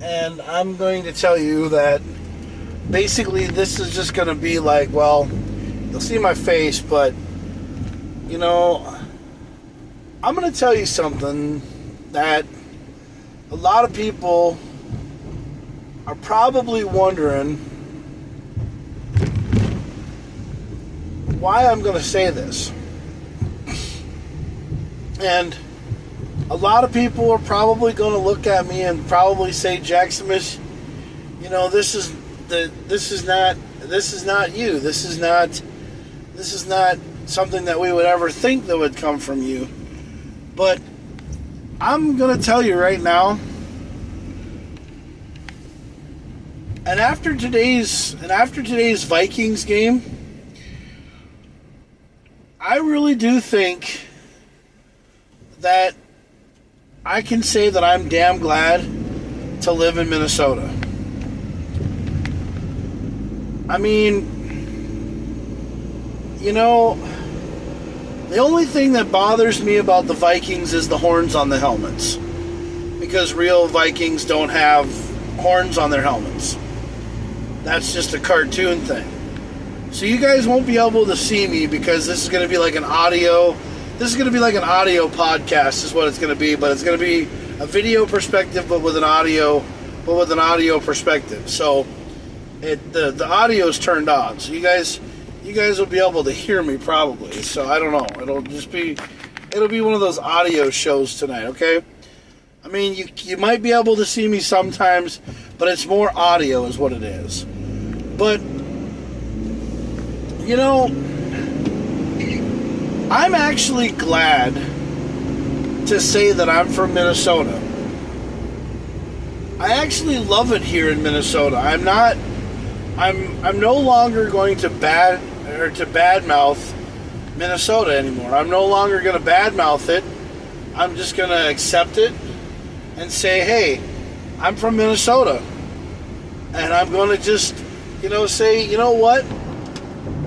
And I'm going to tell you that basically this is just going to be like, well, you'll see my face, but, you know, I'm going to tell you something that a lot of people are probably wondering why I'm going to say this. And a lot of people are probably going to look at me and probably say, Jack Smith, you know, this is not you. This is not something that we would ever think that would come from you. But I'm going to tell you right now, and after today's Vikings game, I really do think that I can say that I'm damn glad to live in Minnesota. I mean, you know, the only thing that bothers me about the Vikings is the horns on the helmets. Because real Vikings don't have horns on their helmets. That's just a cartoon thing. So you guys won't be able to see me because this is going to be like an audio. This is going to be like an audio podcast is what it's going to be. But it's going to be a video perspective but with an audio perspective. So the audio is turned on. So you guys will be able to hear me probably. So I don't know. It'll be one of those audio shows tonight, okay? I mean, you might be able to see me sometimes, but it's more audio is what it is. But, you know, I'm actually glad to say that I'm from Minnesota. I actually love it here in Minnesota. I'm no longer going to badmouth Minnesota anymore. I'm no longer going to badmouth it. I'm just going to accept it and say, hey, I'm from Minnesota. And I'm going to just, say, you know what?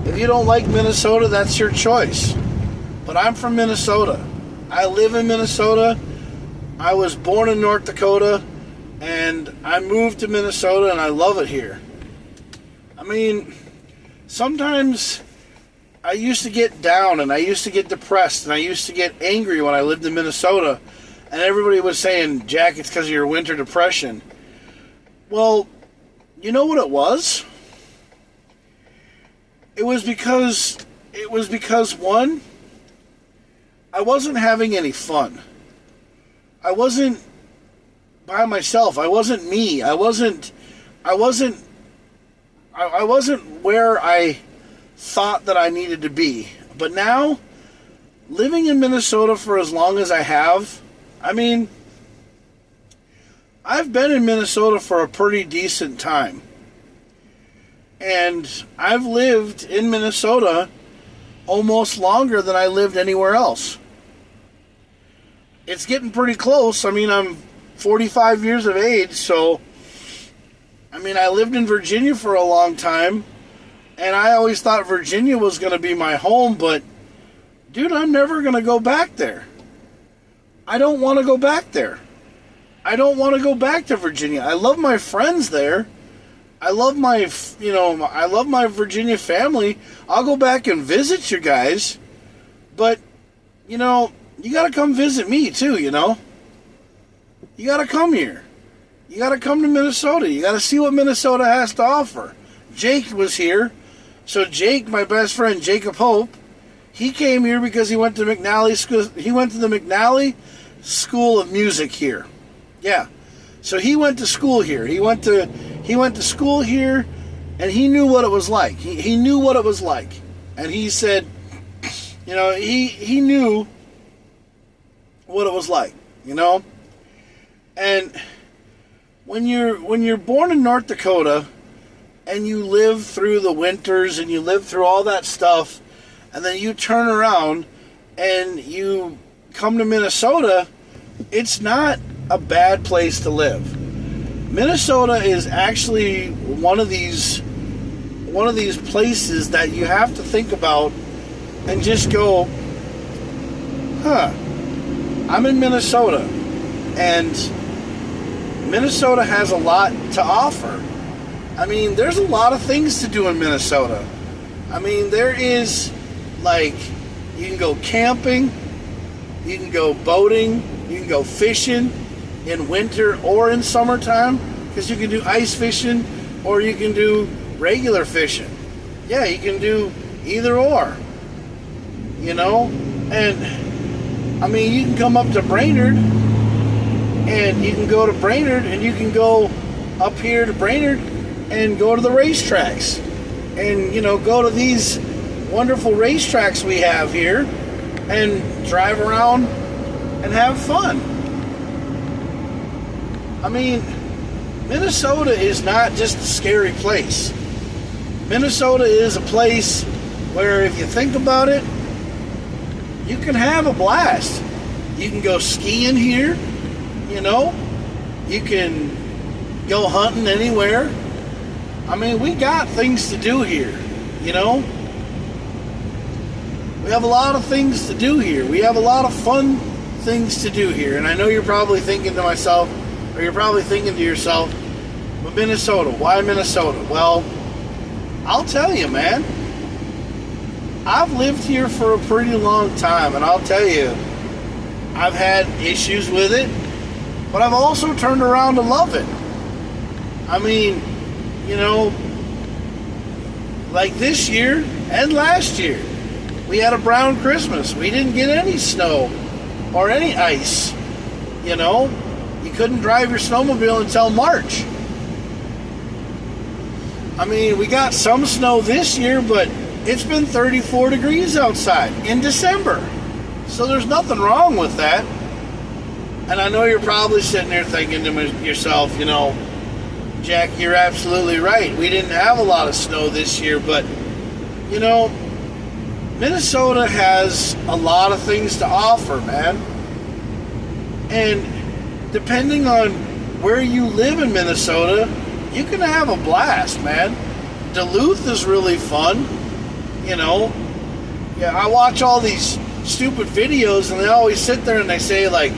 If you don't like Minnesota, that's your choice. But I'm from Minnesota. I live in Minnesota. I was born in North Dakota. And I moved to Minnesota, and I love it here. I mean, sometimes I used to get down, and I used to get depressed, and I used to get angry when I lived in Minnesota. And everybody was saying, Jack, it's because of your winter depression. Well, you know what it was? It was because, one, I wasn't having any fun. I wasn't by myself. I wasn't me. I wasn't where I thought that I needed to be. But now, living in Minnesota for as long as I have, I mean, I've been in Minnesota for a pretty decent time. And I've lived in Minnesota almost longer than I lived anywhere else. It's getting pretty close. I mean, I'm 45 years of age, so, I mean, I lived in Virginia for a long time, and I always thought Virginia was going to be my home, but, dude, I'm never going to go back there. I don't want to go back there. I don't want to go back to Virginia. I love my friends there. I love my Virginia family. I'll go back and visit you guys. But, you got to come visit me too, You got to come here. You got to come to Minnesota. You got to see what Minnesota has to offer. Jake was here. So Jake, my best friend, Jacob Hope, he came here because he went to McNally School. He went to the McNally School of Music here. Yeah. So he went to school here. He went to school here, and he knew what it was like. He knew what it was like. And he said, he knew what it was like, And when you're born in North Dakota and you live through the winters and you live through all that stuff, and then you turn around and you come to Minnesota, it's not a bad place to live. Minnesota is actually one of these places that you have to think about and just go, I'm in Minnesota, and Minnesota has a lot to offer. I mean, there's a lot of things to do in Minnesota. I mean, there is, like, you can go camping, you can go boating, you can go fishing in winter or in summertime, because you can do ice fishing or you can do regular fishing. Yeah, you can do either or, you know? And, I mean, you can come up to Brainerd, and you can go to Brainerd, and you can go up here to Brainerd and go to the racetracks. And, you know, go to these wonderful racetracks we have here and drive around and have fun. I mean, Minnesota is not just a scary place. Minnesota is a place where, if you think about it, you can have a blast. You can go skiing here, you know. You can go hunting anywhere. I mean, we got things to do here, you know. We have a lot of things to do here. We have a lot of fun things to do here. And I know you're probably thinking to myself, or you're probably thinking to yourself, but Minnesota, why Minnesota? Well, I'll tell you, man. I've lived here for a pretty long time, and I'll tell you, I've had issues with it, but I've also turned around to love it. I mean, you know, like this year and last year, we had a brown Christmas. We didn't get any snow or any ice, you know. You couldn't drive your snowmobile until March. I mean, we got some snow this year, but it's been 34 degrees outside in December. So there's nothing wrong with that. And I know you're probably sitting there thinking to yourself, you know, Jack, you're absolutely right. We didn't have a lot of snow this year, but, you know, Minnesota has a lot of things to offer, man. And depending on where you live in Minnesota, you can have a blast, man. Duluth is really fun, you know. Yeah, I watch all these stupid videos, and they always sit there and they say, like,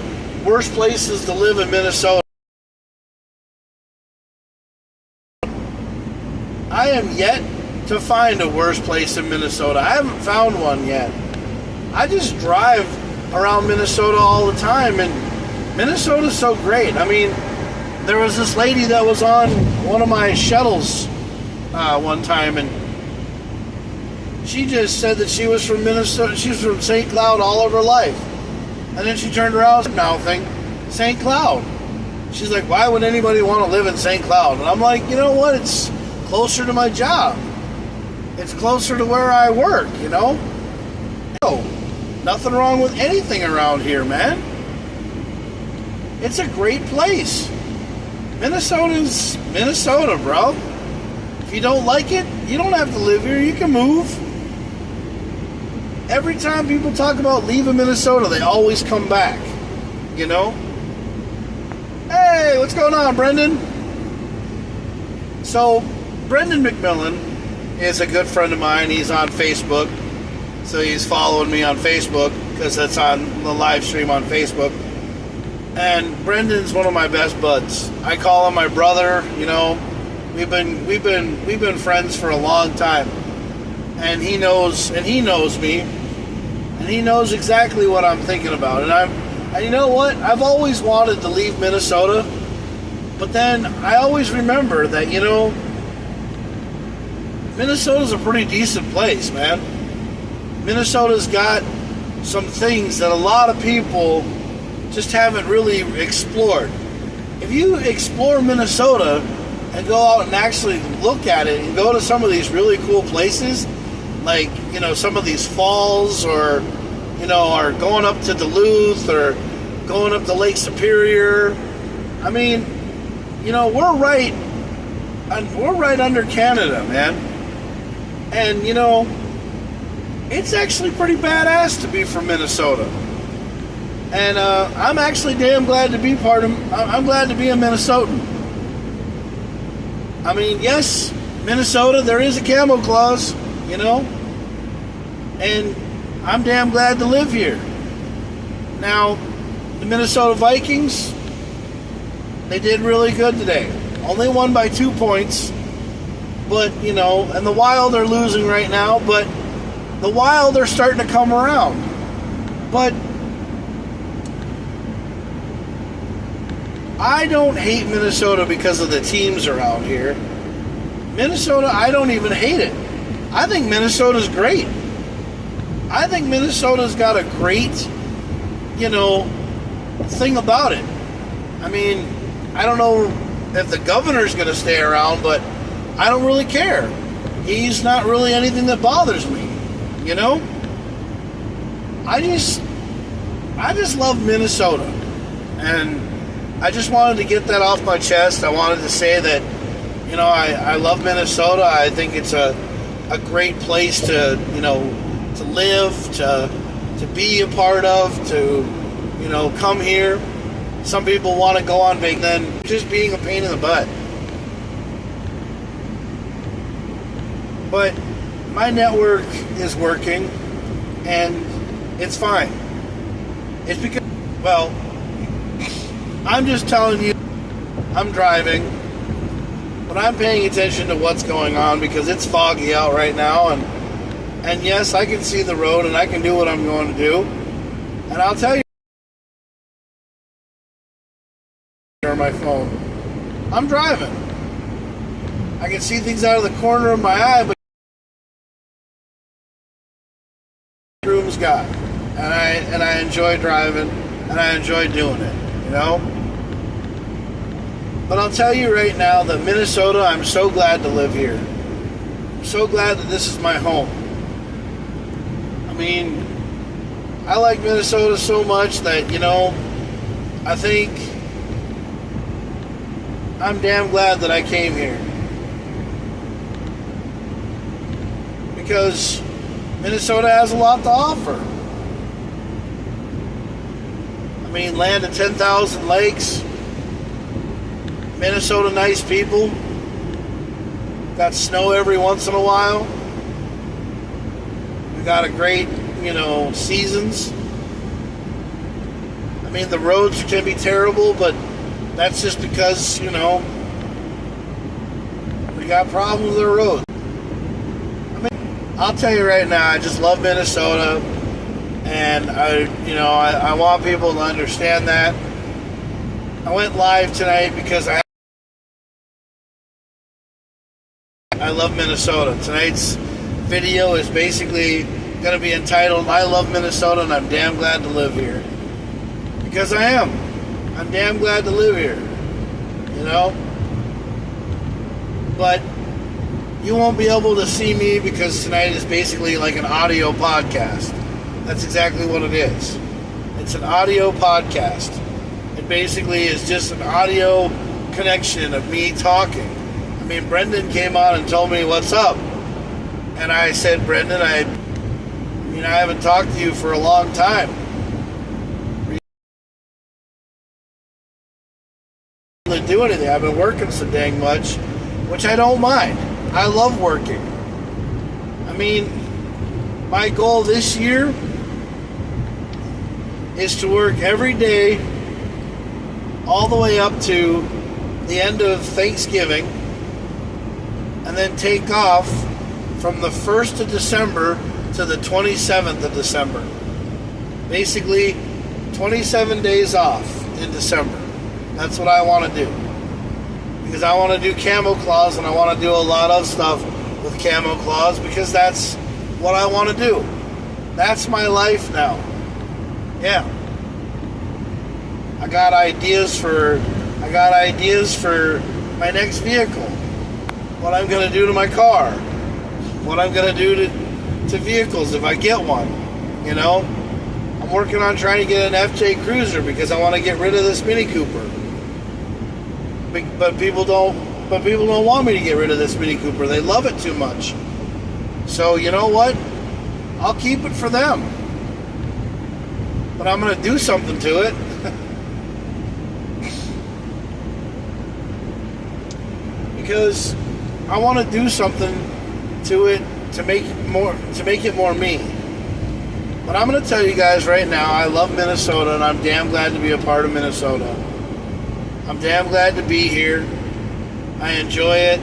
worst places to live in Minnesota. I am yet to find a worse place in Minnesota. I haven't found one yet. I just drive around Minnesota all the time, and Minnesota's so great. I mean, there was this lady that was on one of my shuttles one time, and she just said that she was from Minnesota. She was from St. Cloud all of her life. And then she turned around and now think, St. Cloud. She's like, why would anybody want to live in St. Cloud? And I'm like, you know what? It's closer to my job. It's closer to where I work, you know? No, nothing wrong with anything around here, man. It's a great place. Minnesota's Minnesota, bro. If you don't like it, you don't have to live here. You can move. Every time people talk about leaving Minnesota, they always come back, you know? Hey, what's going on, Brendan? So, Brendan McMillan is a good friend of mine. He's on Facebook. So he's following me on Facebook because that's on the live stream on Facebook. And Brendan's one of my best buds. I call him my brother, you know. We've been friends for a long time. And he knows me. And he knows exactly what I'm thinking about. And you know what? I've always wanted to leave Minnesota. But then I always remember that, you know, Minnesota's a pretty decent place, man. Minnesota's got some things that a lot of people just haven't really explored. If you explore Minnesota and go out and actually look at it and go to some of these really cool places, like, you know, some of these falls, or, you know, or going up to Duluth, or going up to Lake Superior. I mean, you know, we're right under Canada, man. And, you know, it's actually pretty badass to be from Minnesota. And I'm actually damn glad to be I'm glad to be a Minnesotan. I mean, yes, Minnesota, there is a KamoKlauZ, you know, and I'm damn glad to live here. Now, the Minnesota Vikings, They did really good today. Only won by 2 points. But, you know, and the Wild are losing right now, but the Wild are starting to come around. But I don't hate Minnesota because of the teams around here. Minnesota, I don't even hate it. I think Minnesota's great. I think Minnesota's got a great, you know, thing about it. I mean, I don't know if the governor's going to stay around, but I don't really care. He's not really anything that bothers me, you know? I just love Minnesota. And I just wanted to get that off my chest. I wanted to say that, you know, I love Minnesota. I think it's a great place to, you know, to live, to be a part of, to, you know, come here. Some people want to go on vacation, then just being a pain in the butt. But my network is working, and it's fine. It's because, well, I'm just telling you, I'm driving, but I'm paying attention to what's going on because it's foggy out right now, and yes, I can see the road, and I can do what I'm going to do, and I'll tell you, on my phone, I'm driving. I can see things out of the corner of my eye, but room's got, and I enjoy driving, and I enjoy doing it, you know. But I'll tell you right now that Minnesota, I'm so glad to live here. I'm so glad that this is my home. I mean, I like Minnesota so much that, you know, I think I'm damn glad that I came here. Because Minnesota has a lot to offer. I mean, land of 10,000 lakes. Minnesota, nice people. Got snow every once in a while. We got a great, you know, seasons. I mean, the roads can be terrible, but that's just because, you know, we got problems with the roads. I'll tell you right now, I just love Minnesota, and I want people to understand that. I went live tonight because I love Minnesota. Tonight's video is basically going to be entitled, I love Minnesota and I'm damn glad to live here. Because I am. I'm damn glad to live here. You know? But you won't be able to see me because tonight is basically like an audio podcast. That's exactly what it is. It's an audio podcast. It basically is just an audio connection of me talking. I mean, Brendan came on and told me what's up. And I said, Brendan, I haven't talked to you for a long time. To do anything. I've been working so dang much, which I don't mind. I love working. I mean, my goal this year is to work every day all the way up to the end of Thanksgiving and then take off from the 1st of December to the 27th of December. Basically, 27 days off in December. That's what I want to do. Because I want to do KamoKlauZ and I want to do a lot of stuff with KamoKlauZ because that's what I want to do. That's my life now. Yeah. I got ideas for my next vehicle. What I'm going to do to my car. What I'm going to do to vehicles if I get one. You know? I'm working on trying to get an FJ Cruiser because I want to get rid of this Mini Cooper. But people don't want me to get rid of this Mini Cooper. They love it too much. So you know what? I'll keep it for them. But I'm going to do something to it. Because I want to do something to it to make it more me. But I'm going to tell you guys right now, I love Minnesota and I'm damn glad to be a part of Minnesota. I'm damn glad to be here. I enjoy it.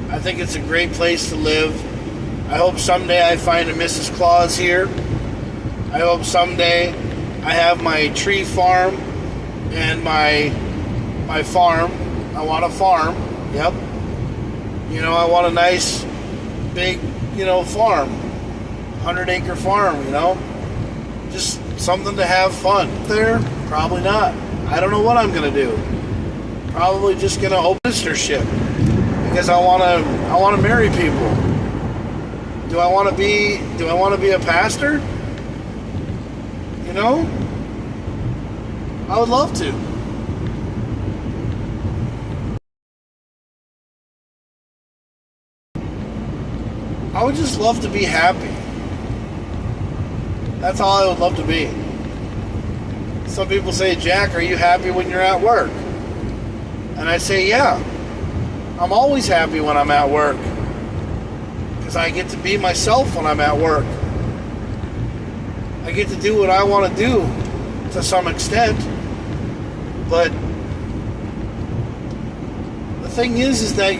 I think it's a great place to live. I hope someday I find a Mrs. Claus here. I hope someday I have my tree farm and my farm. I want a farm. Yep. I want a nice, big, farm. 100-acre farm, Just something to have fun. There? Probably not. I don't know what I'm going to do. Probably just going to open a ministership. Because I want to marry people. Do I want to be a pastor? I would love to. I would just love to be happy. That's all I would love to be. Some people say, Jack, are you happy when you're at work? And I say, yeah. I'm always happy when I'm at work. Because I get to be myself when I'm at work. I get to do what I want to do to some extent. But the thing is that,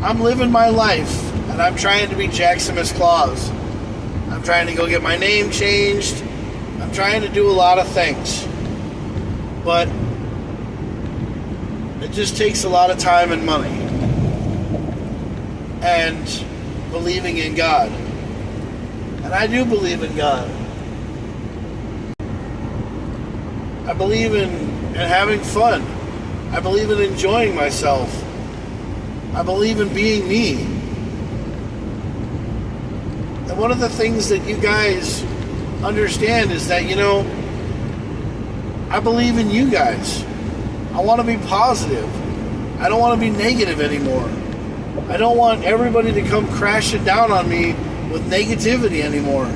I'm living my life and I'm trying to be JakKlauZ. I'm trying to go get my name changed. I'm trying to do a lot of things. But it just takes a lot of time and money. And believing in God. And I do believe in God. I believe in having fun. I believe in enjoying myself. I believe in being me. And one of the things that you guys understand is that, I believe in you guys. I want to be positive. I don't want to be negative anymore. I don't want everybody to come crashing down on me with negativity anymore.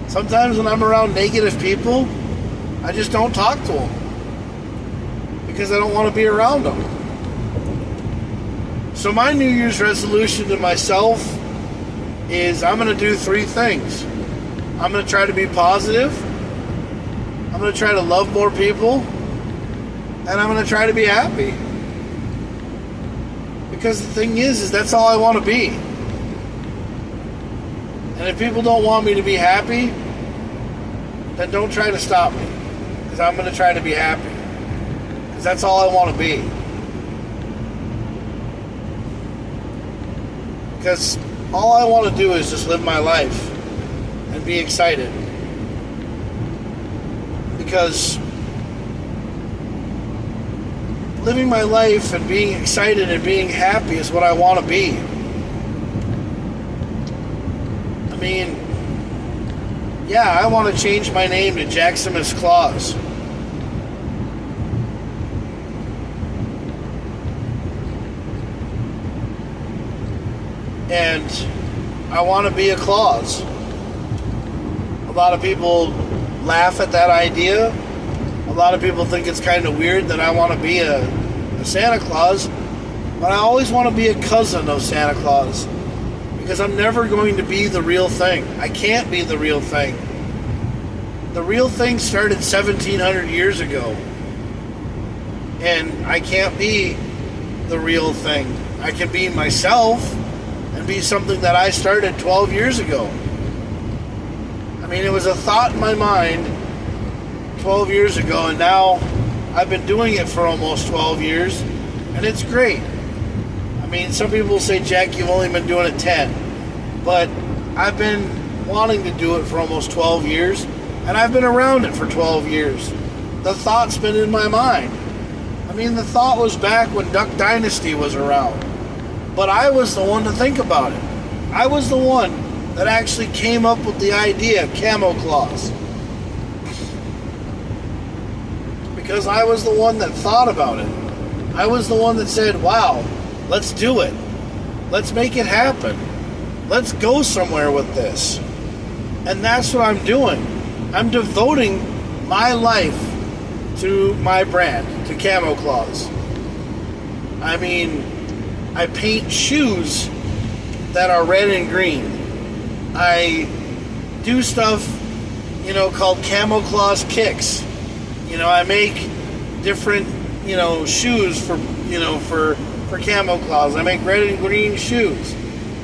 Sometimes when I'm around negative people, I just don't talk to them because I don't want to be around them. So my New Year's resolution to myself is I'm going to do 3 things. I'm going to try to be positive. I'm going to try to love more people. And I'm going to try to be happy. Because the thing is that's all I want to be. And if people don't want me to be happy, then don't try to stop me. Because I'm going to try to be happy. Because that's all I want to be. Because all I want to do is just live my life and be excited. Because living my life and being excited and being happy is what I want to be. I mean, yeah, I want to change my name to JakKlauZ. And I want to be a Claus. A lot of people laugh at that idea. A lot of people think it's kind of weird that I want to be a Santa Claus. But I always want to be a cousin of Santa Claus. Because I'm never going to be the real thing. I can't be the real thing. The real thing started 1,700 years ago. And I can't be the real thing. I can be myself and be something that I started 12 years ago. I mean, it was a thought in my mind 12 years ago, and now I've been doing it for almost 12 years, and it's great. I mean, some people say, Jack, you've only been doing it 10. But I've been wanting to do it for almost 12 years, and I've been around it for 12 years. The thought's been in my mind. I mean, the thought was back when Duck Dynasty was around. But I was the one to think about it. I was the one that actually came up with the idea of KamoKlauZ. Because I was the one that thought about it. I was the one that said, wow, let's do it. Let's make it happen. Let's go somewhere with this. And that's what I'm doing. I'm devoting my life to my brand, to KamoKlauZ. I mean, I paint shoes that are red and green. I do stuff, called KamoKlauZ kicks. I make different shoes for KamoKlauZ. I make red and green shoes.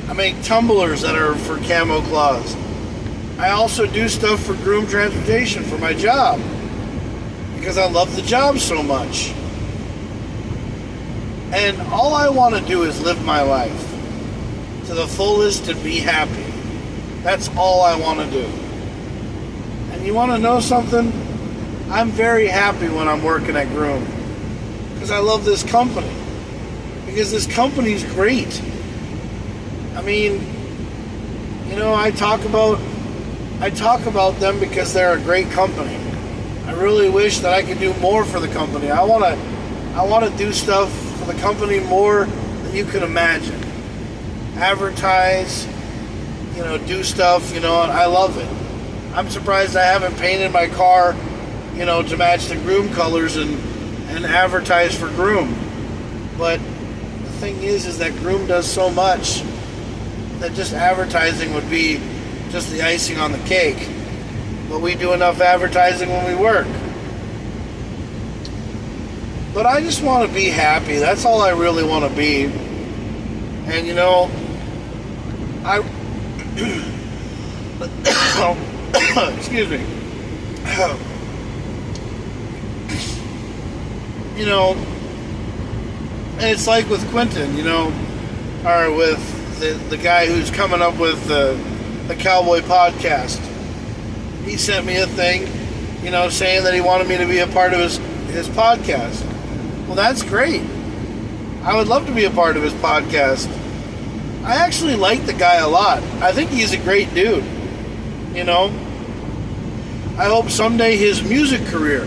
I make tumblers that are for KamoKlauZ. I also do stuff for groom transportation for my job because I love the job so much. And all I want to do is live my life to the fullest and be happy. That's all I want to do. And you want to know something? I'm very happy when I'm working at Groom because I love this company. Because this company's great. I mean, I talk about them because they're a great company. I really wish that I could do more for the company. I want to do stuff for the company more than you can imagine. Advertise, do stuff, and I love it. I'm surprised I haven't painted my car, to match the Groom colors and advertise for Groom. But the thing is that Groom does so much that just advertising would be just the icing on the cake. But we do enough advertising when we work. But I just want to be happy. That's all I really want to be. And excuse me. And it's like with Quentin, or with the guy who's coming up with the Cowboy podcast. He sent me a thing, saying that he wanted me to be a part of his podcast. Well, that's great. I would love to be a part of his podcast. I actually like the guy a lot. I think he's a great dude. I hope someday his music career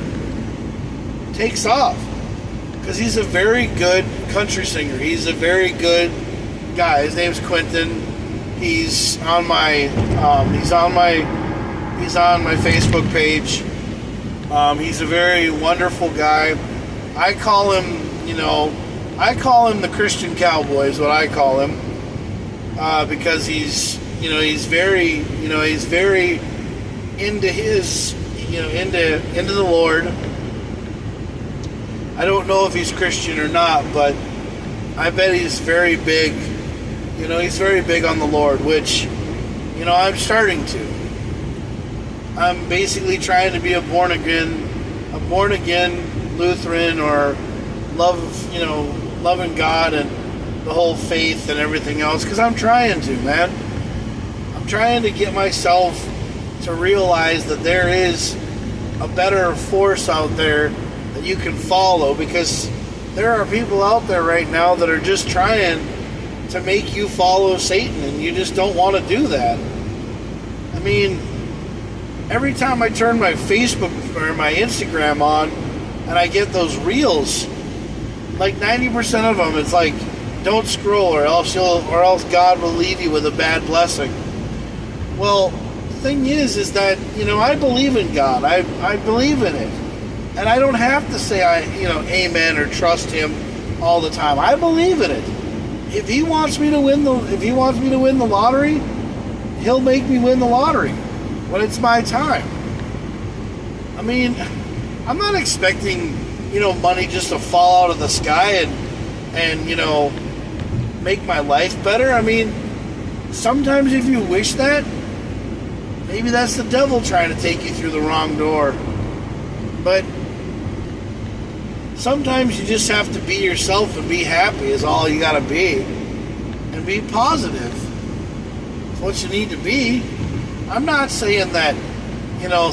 takes off. Because he's a very good country singer. He's a very good guy. His name's Quentin. He's on my Facebook page. He's a very wonderful guy. I call him the Christian cowboy is what I call him. Because he's very into his, into the Lord. I don't know if he's Christian or not, but I bet he's very big. He's very big on the Lord, which, I'm starting to. I'm basically trying to be a born again Lutheran, or loving God and the whole faith and everything else, because I'm trying to, man. I'm trying to get myself to realize that there is a better force out there that you can follow, because there are people out there right now that are just trying to make you follow Satan, and you just don't want to do that. I mean, every time I turn my Facebook or my Instagram on and I get those reels, like 90% of them, it's like, don't scroll or else God will leave you with a bad blessing. Well, the thing is that, I believe in God. I believe in it. And I don't have to say amen or trust him all the time. I believe in it. If he wants me to win the lottery, he'll make me win the lottery when it's my time. I mean, I'm not expecting, money just to fall out of the sky and make my life better. I mean, sometimes if you wish that, maybe that's the devil trying to take you through the wrong door. But sometimes you just have to be yourself and be happy is all you gotta be. And be positive. It's what you need to be. I'm not saying that,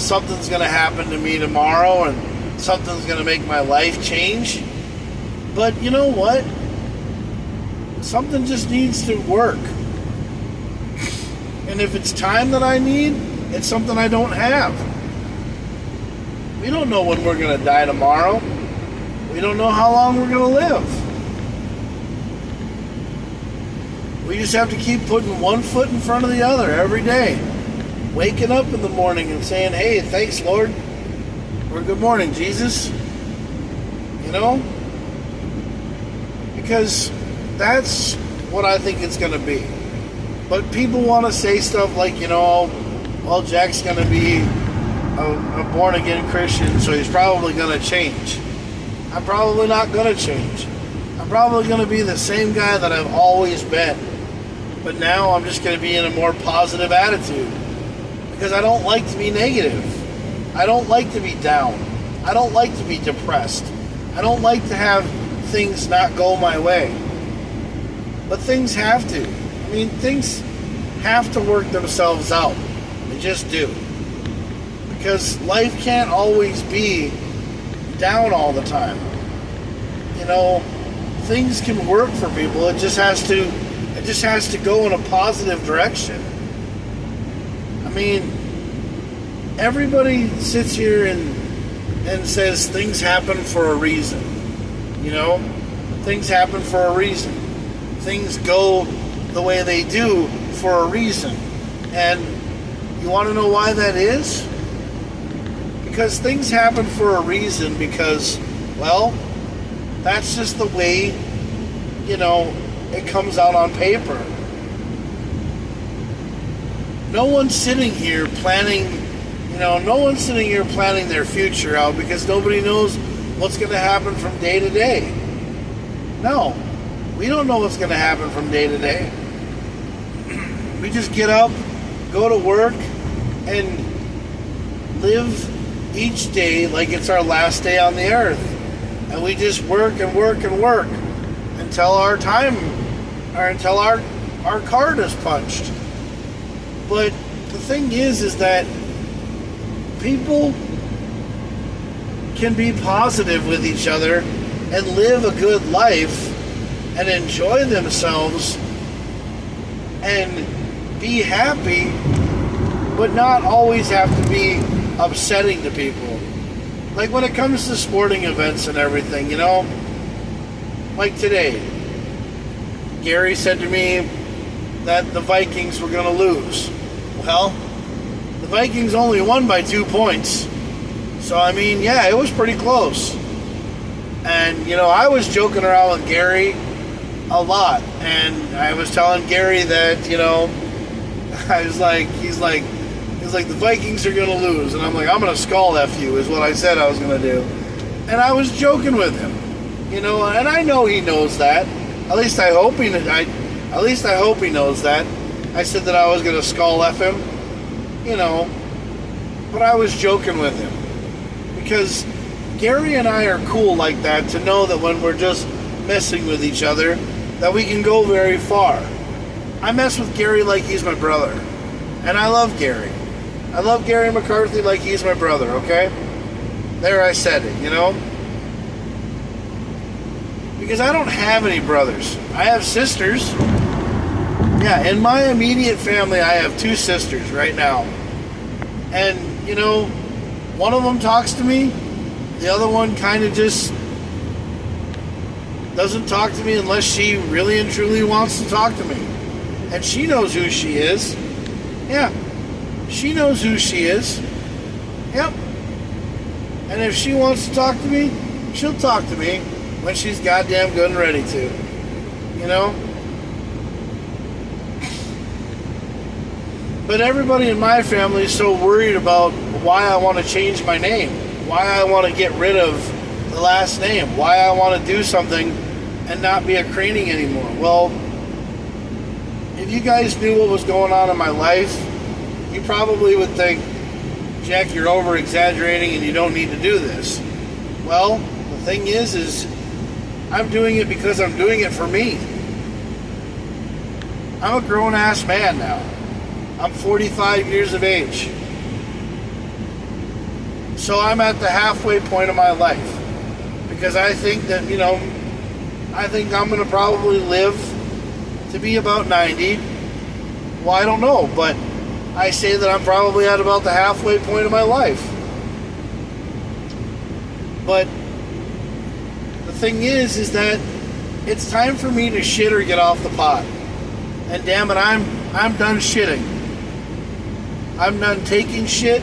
something's gonna happen to me tomorrow and something's gonna make my life change. But you know what? Something just needs to work. And if it's time that I need, it's something I don't have. We don't know when we're gonna die tomorrow. We don't know how long we're going to live. We just have to keep putting one foot in front of the other every day. Waking up in the morning and saying, hey, thanks, Lord. Or good morning, Jesus. Because that's what I think it's going to be. But people want to say stuff like, well, Jack's going to be a born-again Christian, so he's probably going to change. I'm probably not going to change. I'm probably going to be the same guy that I've always been. But now I'm just going to be in a more positive attitude. Because I don't like to be negative. I don't like to be down. I don't like to be depressed. I don't like to have things not go my way. But things have to. I mean, things have to work themselves out. They just do. Because life can't always be down all the time. You know, things can work for people. It just has to go in a positive direction. I mean, everybody sits here and says things happen for a reason. You know, things happen for a reason. Things go the way they do for a reason. And you want to know why that is? Because things happen for a reason because, well, that's just the way, you know, it comes out on paper. No one's sitting here planning, no one's sitting here planning their future out because nobody knows what's going to happen from day to day. No, we don't know what's going to happen from day to day. We just get up, go to work, and live each day like it's our last day on the earth. And we just work and work and work until our time, or until our card is punched. But the thing is that people can be positive with each other and live a good life and enjoy themselves and be happy, but not always have to be upsetting to people. Like when it comes to sporting events and everything, like today, Gary said to me that the Vikings were going to lose. Well, the Vikings only won by 2 points. So, I mean, yeah, it was pretty close. And, I was joking around with Gary a lot. And I was telling Gary that, he's like, the Vikings are going to lose. And I'm like, I'm going to skull F you is what I said I was going to do. And I was joking with him. And I know he knows that. At least I hope he knows that. I said that I was going to skull F him, but I was joking with him. Because Gary and I are cool like that to know that when we're just messing with each other, that we can go very far. I mess with Gary like he's my brother. And I love Gary. I love Gary McCarthy like he's my brother, okay? There, I said it, Because I don't have any brothers. I have sisters. Yeah, in my immediate family, I have 2 sisters right now. And, one of them talks to me. The other one kind of just doesn't talk to me unless she really and truly wants to talk to me. And she knows who she is. Yeah, she knows who she is. Yep. And if she wants to talk to me, she'll talk to me when she's goddamn good and ready to. But everybody in my family is so worried about why I want to change my name, why I want to get rid of the last name, why I want to do something and not be a Craning anymore. Well, if you guys knew what was going on in my life, you probably would think, Jack, you're over-exaggerating and you don't need to do this. Well, the thing is I'm doing it because I'm doing it for me. I'm a grown-ass man now. I'm 45 years of age. So I'm at the halfway point of my life. Because I think that, I think I'm going to probably live to be about 90. Well, I don't know, but I say that I'm probably at about the halfway point of my life. But the thing is that it's time for me to shit or get off the pot. And damn it, I'm done shitting. I'm done taking shit.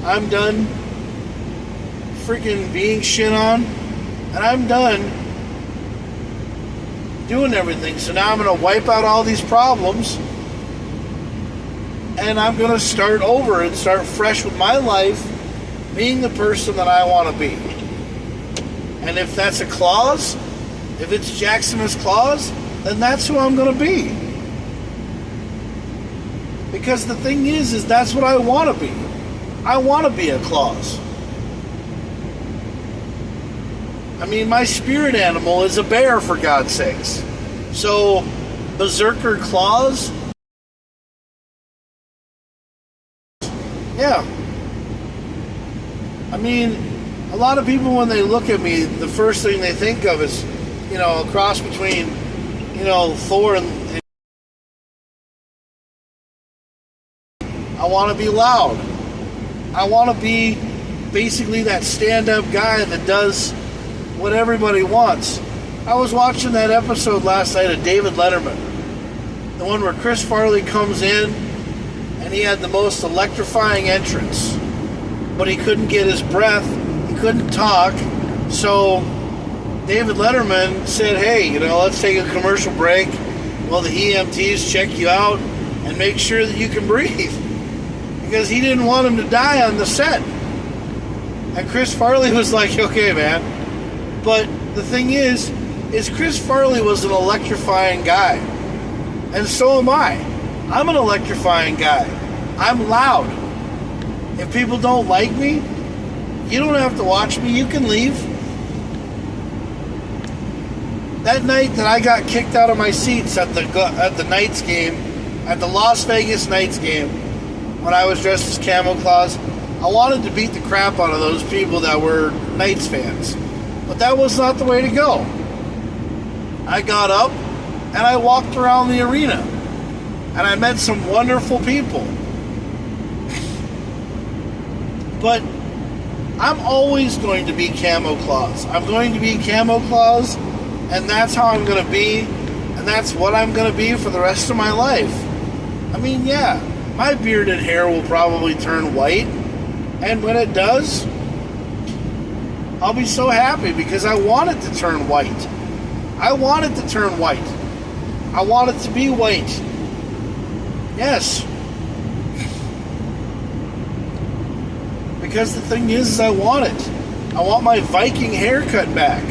I'm done freaking being shit on. And I'm done doing everything. So now I'm going to wipe out all these problems. And I'm going to start over and start fresh with my life, being the person that I want to be. And if that's a KlauZ, if it's JakKlauZ, then that's who I'm going to be. Because the thing is that's what I want to be. I want to be a KlauZ. I mean, my spirit animal is a bear, for God's sakes. So, Berserker KlauZ? Yeah. I mean, a lot of people, when they look at me, the first thing they think of is, a cross between, Thor and I want to be loud. I want to be basically that stand-up guy that does what everybody wants. I was watching that episode last night of David Letterman. The one where Chris Farley comes in and he had the most electrifying entrance. But he couldn't get his breath. He couldn't talk. So David Letterman said, hey, let's take a commercial break while the EMTs check you out and make sure that you can breathe. Because he didn't want him to die on the set. And Chris Farley was like, okay, man. But the thing is Chris Farley was an electrifying guy. And so am I. I'm an electrifying guy. I'm loud. If people don't like me, you don't have to watch me. You can leave. That night that I got kicked out of my seats at the Knights game, at the Las Vegas Knights game, when I was dressed as KamoKlauZ, I wanted to beat the crap out of those people that were Knights fans. But that was not the way to go. I got up and I walked around the arena. And I met some wonderful people. But I'm always going to be KamoKlauZ. I'm going to be KamoKlauZ, and that's how I'm going to be, and that's what I'm going to be for the rest of my life. I mean, yeah, my bearded hair will probably turn white, and when it does, I'll be so happy because I want it to turn white. I want it to turn white. I want it to be white. Yes. Because the thing is I want it. I want my Viking haircut back.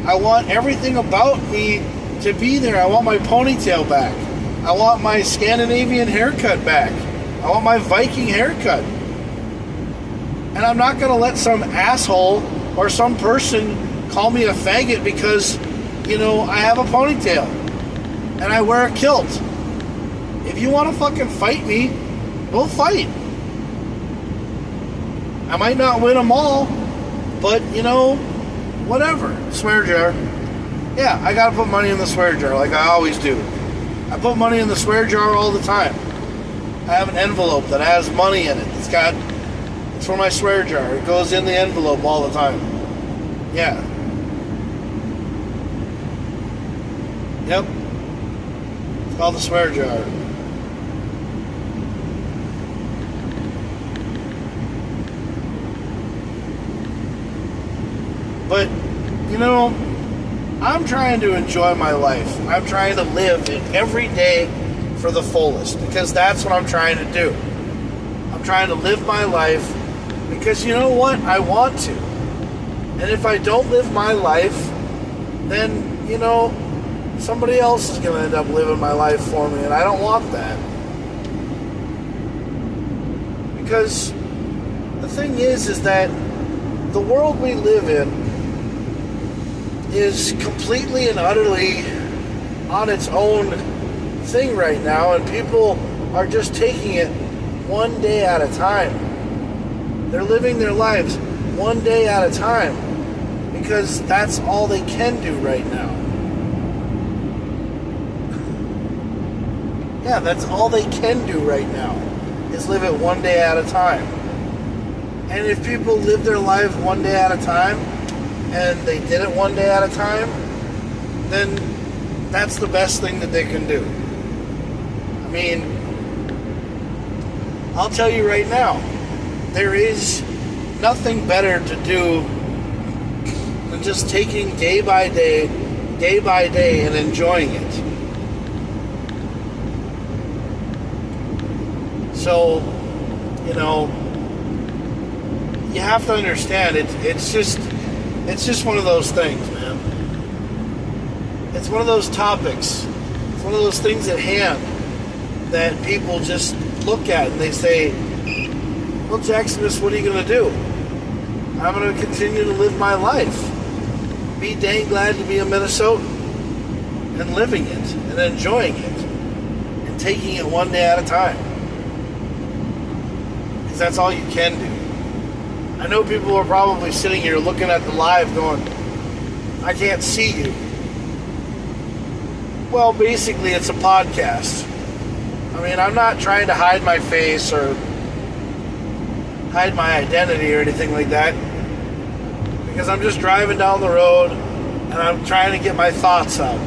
I want everything about me to be there. I want my ponytail back. I want my Scandinavian haircut back. I want my Viking haircut. And I'm not going to let some asshole or some person call me a faggot because, I have a ponytail and I wear a kilt. If you want to fucking fight me, we'll fight. I might not win them all, but, whatever. Swear jar. Yeah, I gotta put money in the swear jar like I always do. I put money in the swear jar all the time. I have an envelope that has money in it. It's for my swear jar. It goes in the envelope all the time. Yeah. Yep. It's called the swear jar. But, I'm trying to enjoy my life. I'm trying to live it every day for the fullest because that's what I'm trying to do. I'm trying to live my life because you know what? I want to. And if I don't live my life, then, somebody else is going to end up living my life for me, and I don't want that. Because the thing is that the world we live in is completely and utterly on its own thing right now, and people are just taking it one day at a time. They're living their lives one day at a time because that's all they can do right now. Yeah, that's all they can do right now is live it one day at a time. And if people live their life one day at a time and they did it one day at a time, then that's the best thing that they can do. I mean, I'll tell you right now, there is nothing better to do than just taking day by day, and enjoying it. So, you have to understand, it's just, it's just one of those things, man. It's one of those topics. It's one of those things at hand that people just look at and they say, well, Jack Smith, what are you going to do? I'm going to continue to live my life. Be dang glad to be a Minnesotan and living it and enjoying it and taking it one day at a time. Because that's all you can do. I know people are probably sitting here looking at the live going, I can't see you. Well, basically it's a podcast. I mean, I'm not trying to hide my face or hide my identity or anything like that, because I'm just driving down the road and I'm trying to get my thoughts out.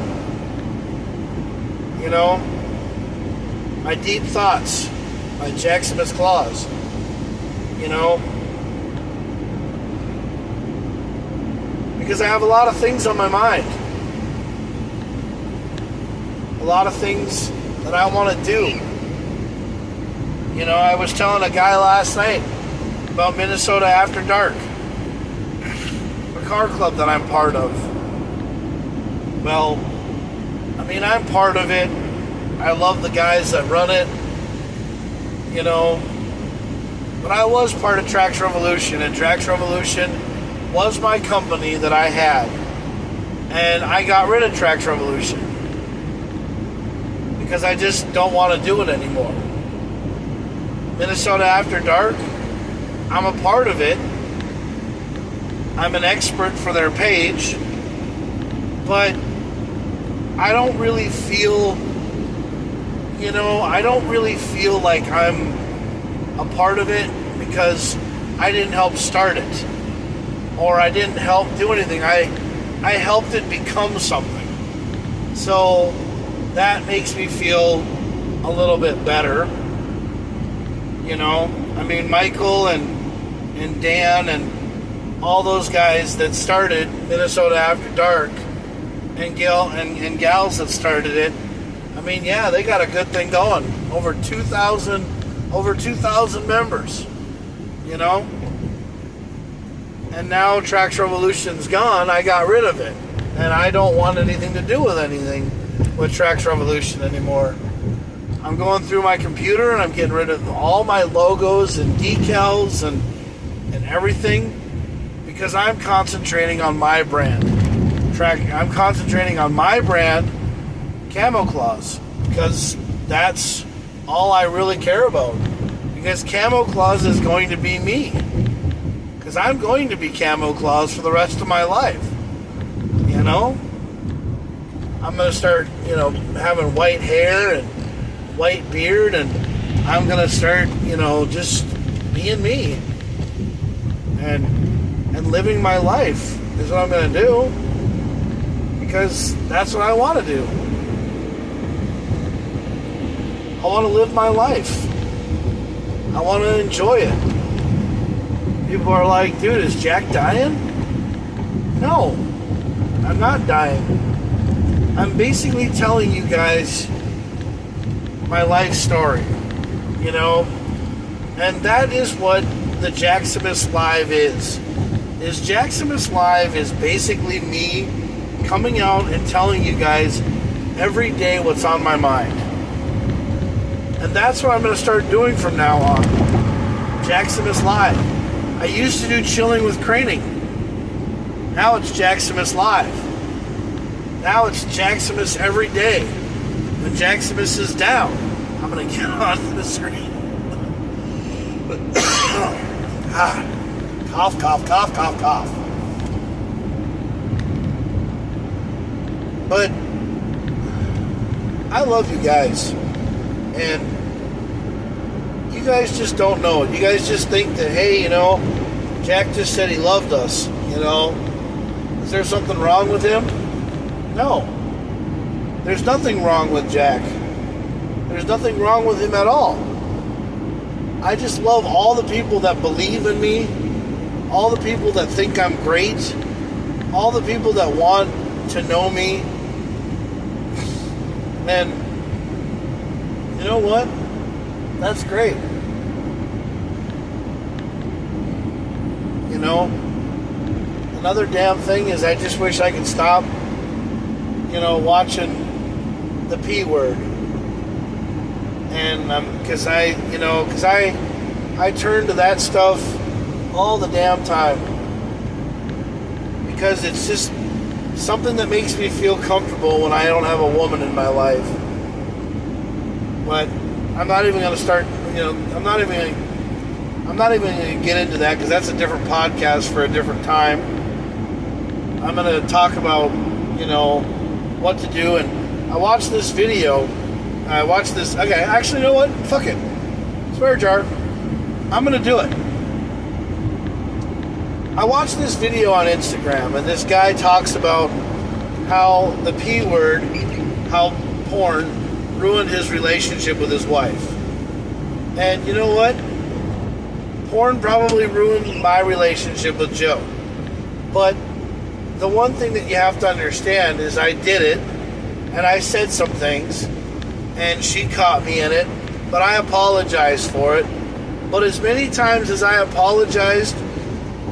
You know, my deep thoughts by JakKlauZ. You know, because I have a lot of things on my mind, a lot of things that I want to do. You know, I was telling a guy last night about Minnesota After Dark, a car club that I'm part of. Well, I mean, I'm part of it. I love the guys that run it, you know, but I was part of Trax Revolution, and Trax Revolution was my company that I had, and I got rid of Trax Revolution because I just don't want to do it anymore. Minnesota After Dark, I'm a part of it. I'm an expert for their page, but I don't really feel, you know, I don't really feel like I'm a part of it because I didn't help start it, or I didn't help do anything. I helped it become something. So that makes me feel a little bit better. You know, I mean, Michael and Dan and all those guys that started Minnesota After Dark, and gals that started it, I mean, yeah, they got a good thing going. Over 2,000 members, you know? And now Trax Revolution's gone. I got rid of it. And I don't want anything to do with anything with Trax Revolution anymore. I'm going through my computer and I'm getting rid of all my logos and decals and everything, because I'm concentrating on my brand. I'm concentrating on my brand, KamoKlauZ, because that's all I really care about. Because KamoKlauZ is going to be me. Because I'm going to be KamoKlauZ for the rest of my life. You know? I'm going to start, you know, having white hair and white beard, and I'm going to start, you know, just being me. And living my life is what I'm going to do. Because that's what I want to do. I want to live my life. I want to enjoy it. People are like, dude, is Jack dying? No, I'm not dying. I'm basically telling you guys my life story, you know? And that is what the Jack Smith Live is. Jack Smith Live is basically me coming out and telling you guys every day what's on my mind. And that's what I'm going to start doing from now on. Jack Smith Live. I used to do Chilling with Craning. Now it's Jack Smith Live. Now it's Jack Smith every day. When Jack Smith is down, I'm going to get onto the screen. Cough, cough, cough, cough, cough. But I love you guys. And you guys just don't know it. You guys just think that, hey, you know, Jack just said he loved us, you know. Is there something wrong with him? No. There's nothing wrong with Jack. There's nothing wrong with him at all. I just love all the people that believe in me, all the people that think I'm great, all the people that want to know me. And you know what? That's great. You know? another damn thing is I just wish I could stop, watching the P word. And because I turn to that stuff all the damn time. Because it's just something that makes me feel comfortable when I don't have a woman in my life. But I'm not even going to start, I'm not even going to get into that because that's a different podcast for a different time. I'm going to talk about, what to do. And I watched this video. Okay, actually, you know what? Fuck it. Swear jar. I'm going to do it. I watched this video on Instagram, and this guy talks about how the P word, how porn ruined his relationship with his wife. And you know what? Porn probably ruined my relationship with Joe. But the one thing that you have to understand is I did it, and I said some things, and she caught me in it, but I apologized for it. But as many times as I apologized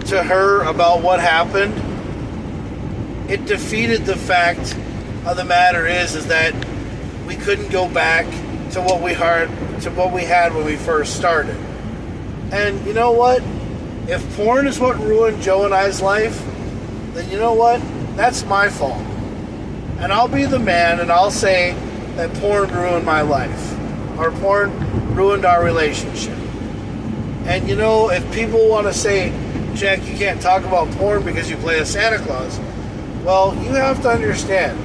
to her about what happened, it defeated the fact of the matter is that we couldn't go back to what we had when we first started. And you know what? If porn is what ruined Joe and I's life, then you know what? That's my fault. And I'll be the man and I'll say that porn ruined my life. Or porn ruined our relationship. And if people want to say, Jack, you can't talk about porn because you play a Santa Claus. Well, you have to understand.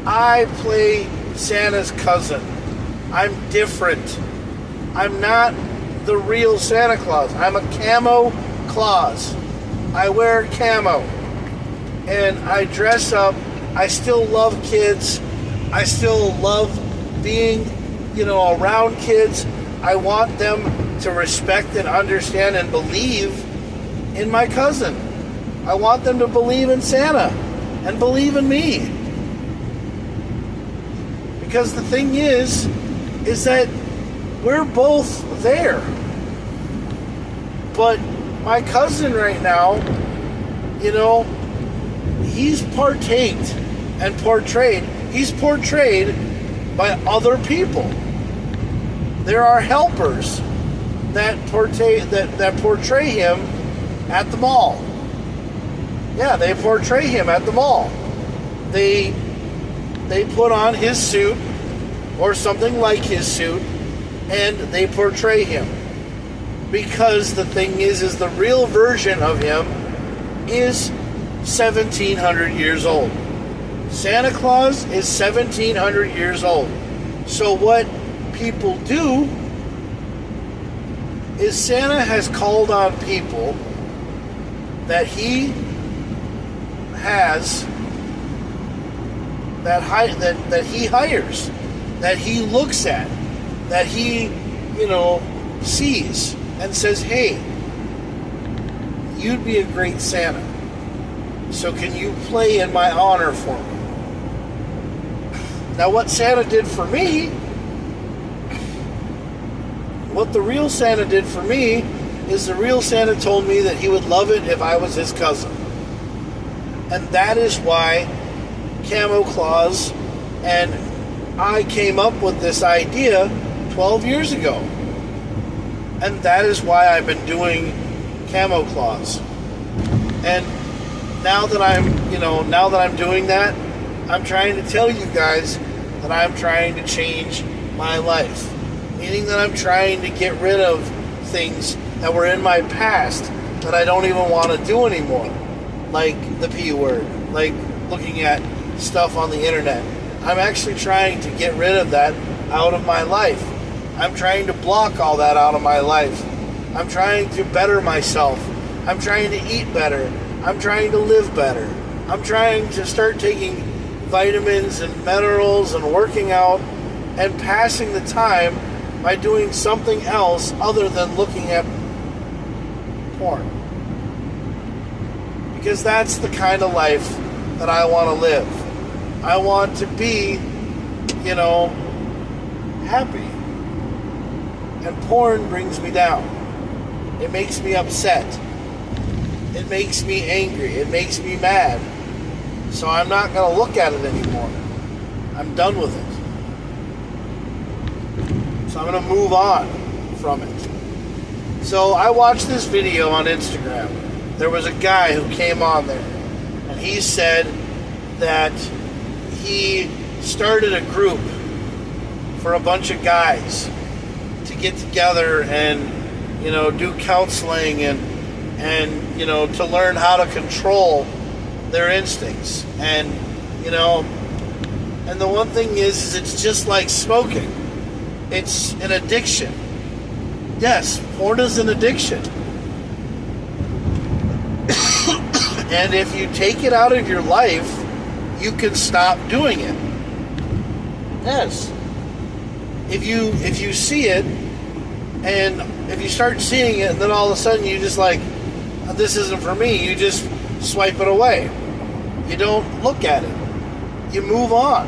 I play Santa's cousin. I'm different. I'm not the real Santa Claus. I'm a KamoKlauZ. I wear camo. And I dress up. I still love kids. I still love being, around kids. I want them to respect and understand and believe in my cousin. I want them to believe in Santa and believe in me. Because the thing is that we're both there. But my cousin right now, he's partaked and portrayed. He's portrayed by other people. There are helpers that portray him at the mall. Yeah, they portray him at the mall. They put on his suit or something like his suit and they portray him. Because the thing is the real version of him is 1,700 years old. Santa Claus is 1,700 years old. So what people do is Santa has called on people that he has, that he hires, that he looks at, that he, sees and says, hey, you'd be a great Santa. So can you play in my honor for me? Now what Santa did for me, what the real Santa did for me is the real Santa told me that he would love it if I was his cousin. And that is why KamoKlauZ and I came up with this idea 12 years ago. And that is why I've been doing KamoKlauZ. And now that I'm doing that, I'm trying to tell you guys that I'm trying to change my life. Meaning that I'm trying to get rid of things that were in my past that I don't even want to do anymore. Like the P word, like looking at stuff on the internet. I'm actually trying to get rid of that out of my life. I'm trying to block all that out of my life. I'm trying to better myself. I'm trying to eat better. I'm trying to live better. I'm trying to start taking vitamins and minerals and working out and passing the time by doing something else other than looking at porn. Because that's the kind of life that I want to live. I want to be, happy. And porn brings me down. It makes me upset. it makes me angry. It makes me mad. So I'm not going to look at it anymore. I'm done with it. So I'm going to move on from it. So I watched this video on Instagram. There was a guy who came on there, and he said that he started a group for a bunch of guys to get together and, do counseling and to learn how to control their instincts. And, and the one thing is it's just like smoking. It's an addiction. Yes, porn is an addiction. And if you take it out of your life, you can stop doing it. Yes. If you see it, and if you start seeing it, and then all of a sudden you just like, this isn't for me, you just swipe it away. You don't look at it. You move on.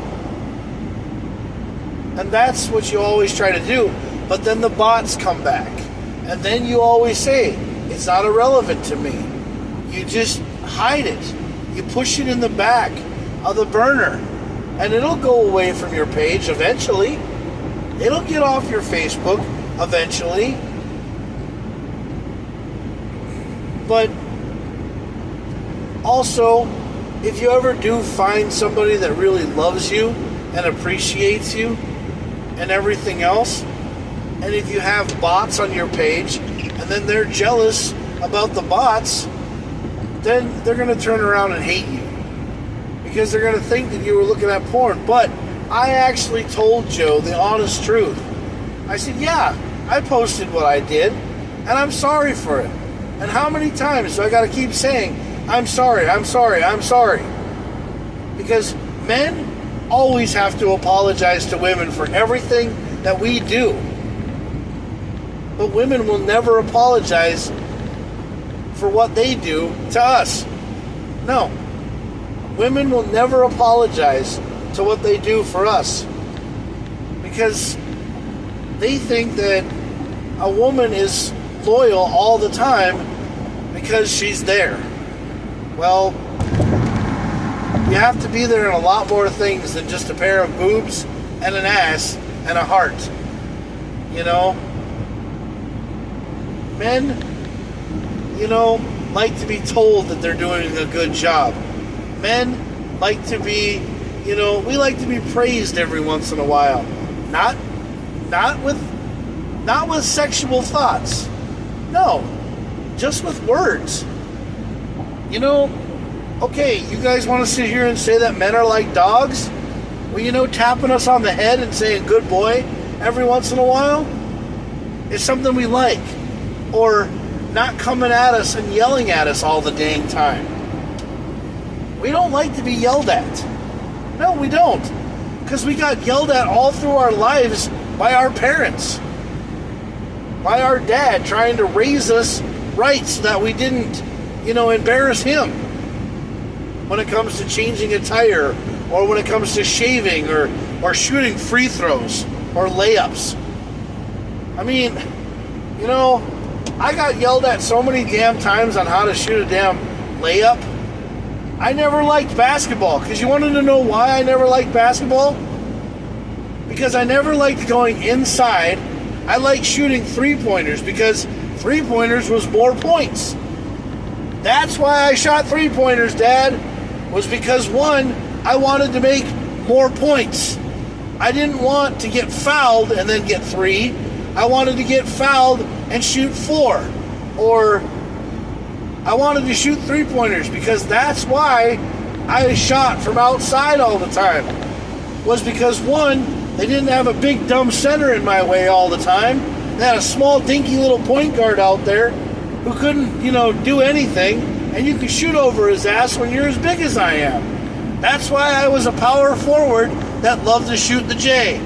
And that's what you always try to do. But then the bots come back. And then you always say, it's not irrelevant to me. You just hide it. You push it in the back of the burner. And it'll go away from your page eventually. It'll get off your Facebook eventually. But also, if you ever do find somebody that really loves you and appreciates you and everything else, and if you have bots on your page and then they're jealous about the bots, then they're going to turn around and hate you because they're going to think that you were looking at porn. But I actually told Joe the honest truth. I said, yeah, I posted what I did and I'm sorry for it. And how many times do I got to keep saying, I'm sorry, I'm sorry, I'm sorry? Because men always have to apologize to women for everything that we do. But women will never apologize for what they do to us. No. Women will never apologize to what they do for us. Because they think that a woman is loyal all the time because she's there. Well, you have to be there in a lot more things than just a pair of boobs and an ass and a heart. Men, like to be told that they're doing a good job. Men like to be, we like to be praised every once in a while. Not with sexual thoughts. No, just with words. Okay, you guys want to sit here and say that men are like dogs? Well, tapping us on the head and saying good boy every once in a while is something we like. Or not coming at us and yelling at us all the dang time. We don't like to be yelled at. No, we don't. Because we got yelled at all through our lives by our parents. By our dad trying to raise us right so that we didn't, embarrass him. When it comes to changing a tire, or when it comes to shaving, or shooting free throws, or layups. I mean, I got yelled at so many damn times on how to shoot a damn layup. I never liked basketball. Because you wanted to know why I never liked basketball? Because I never liked going inside. I liked shooting three-pointers because three-pointers was more points. That's why I shot three-pointers, Dad. Was because, one, I wanted to make more points. I didn't want to get fouled and then get 3. I wanted to get fouled and shoot 4. Or I wanted to shoot three-pointers because that's why I shot from outside all the time. Was because, one, they didn't have a big dumb center in my way all the time. They had a small dinky little point guard out there who couldn't, do anything, and you could shoot over his ass when you're as big as I am. That's why I was a power forward that loved to shoot the J.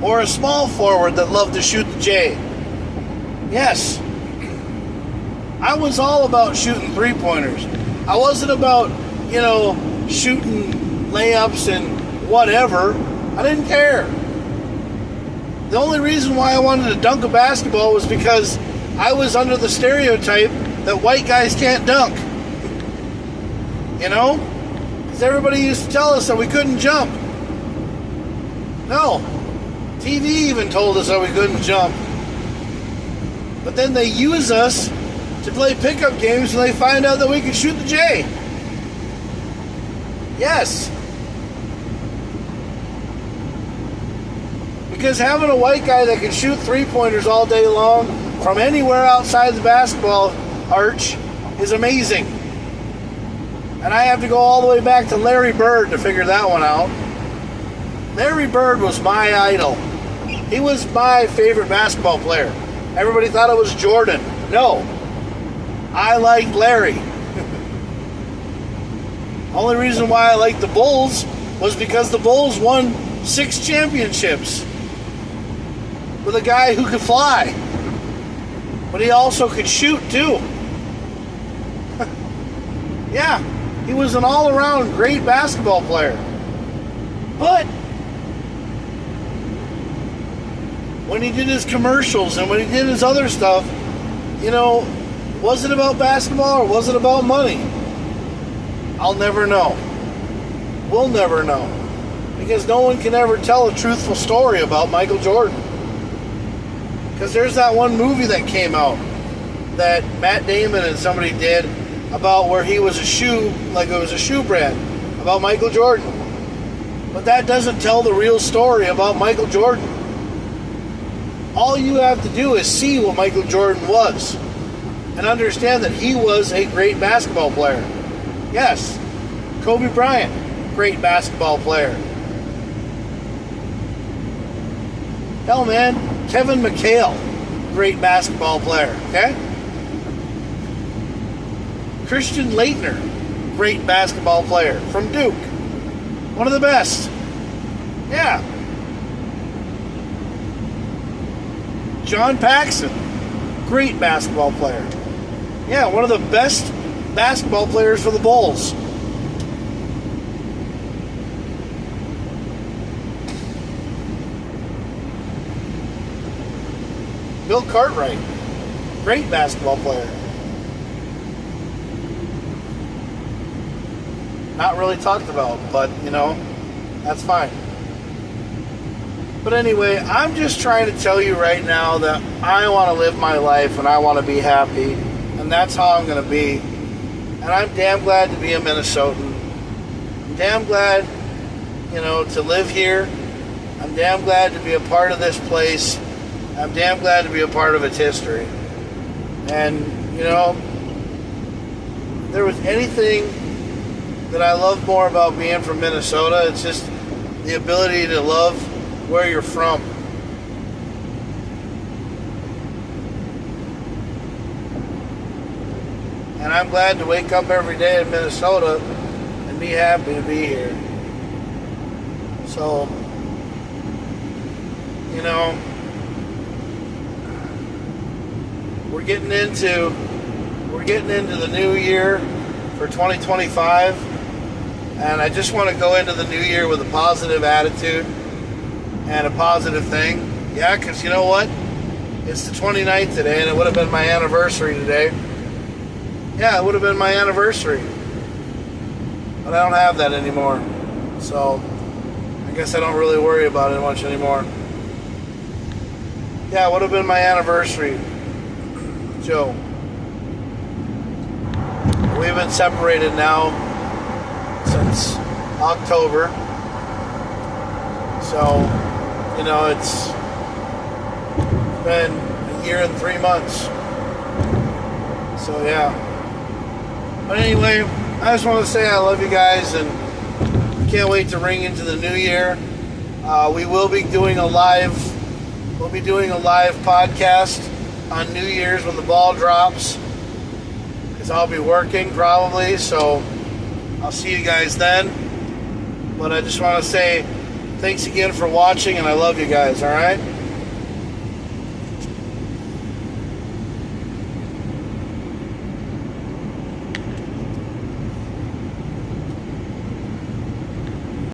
Or a small forward that loved to shoot the J. Yes. I was all about shooting three-pointers. I wasn't about, shooting layups and whatever. I didn't care. The only reason why I wanted to dunk a basketball was because I was under the stereotype that white guys can't dunk. You know? Because everybody used to tell us that we couldn't jump. No. TV even told us that we couldn't jump. But then they use us to play pickup games and they find out that we can shoot the J. Yes. Because having a white guy that can shoot three-pointers all day long from anywhere outside the basketball arch is amazing. And I have to go all the way back to Larry Bird to figure that one out. Larry Bird was my idol. He was my favorite basketball player. Everybody thought it was Jordan. No. I liked Larry. Only reason why I liked the Bulls was because the Bulls won 6 championships with a guy who could fly. But he also could shoot too. Yeah, he was an all-around great basketball player. But when he did his commercials and when he did his other stuff, you know, was it about basketball or was it about money? I'll never know. We'll never know. Because no one can ever tell a truthful story about Michael Jordan. Because there's that one movie that came out that Matt Damon and somebody did about where he was a shoe, like it was a shoe brand, about Michael Jordan. But that doesn't tell the real story about Michael Jordan. All you have to do is see what Michael Jordan was and understand that he was a great basketball player. Yes, Kobe Bryant, great basketball player. Hell, man, Kevin McHale, great basketball player, okay? Christian Laettner, great basketball player from Duke. One of the best. Yeah. John Paxson, great basketball player. Yeah, one of the best basketball players for the Bulls. Bill Cartwright, great basketball player. Not really talked about, but, you know, that's fine. But anyway, I'm just trying to tell you right now that I want to live my life and I want to be happy. And that's how I'm going to be. And I'm damn glad to be a Minnesotan. I'm damn glad, you know, to live here. I'm damn glad to be a part of this place. I'm damn glad to be a part of its history. And, you know, if there was anything that I love more about being from Minnesota, it's just the ability to love where you're from. And I'm glad to wake up every day in Minnesota and be happy to be here. So, you know, we're getting into the new year for 2025, and I just want to go into the new year with a positive attitude and a positive thing. Yeah, because you know what? It's the 29th today, and it would have been my anniversary today. Yeah, it would have been my anniversary. But I don't have that anymore. So, I guess I don't really worry about it much anymore. Yeah, it would have been my anniversary, Joe. We've been separated now since October. So, you know, it's been a year and 3 months. So, yeah. But anyway, I just want to say I love you guys and can't wait to ring into the new year. We will be doing a live podcast on New Year's when the ball drops, because I'll be working probably, so I'll see you guys then. But I just want to say thanks again for watching, and I love you guys, alright?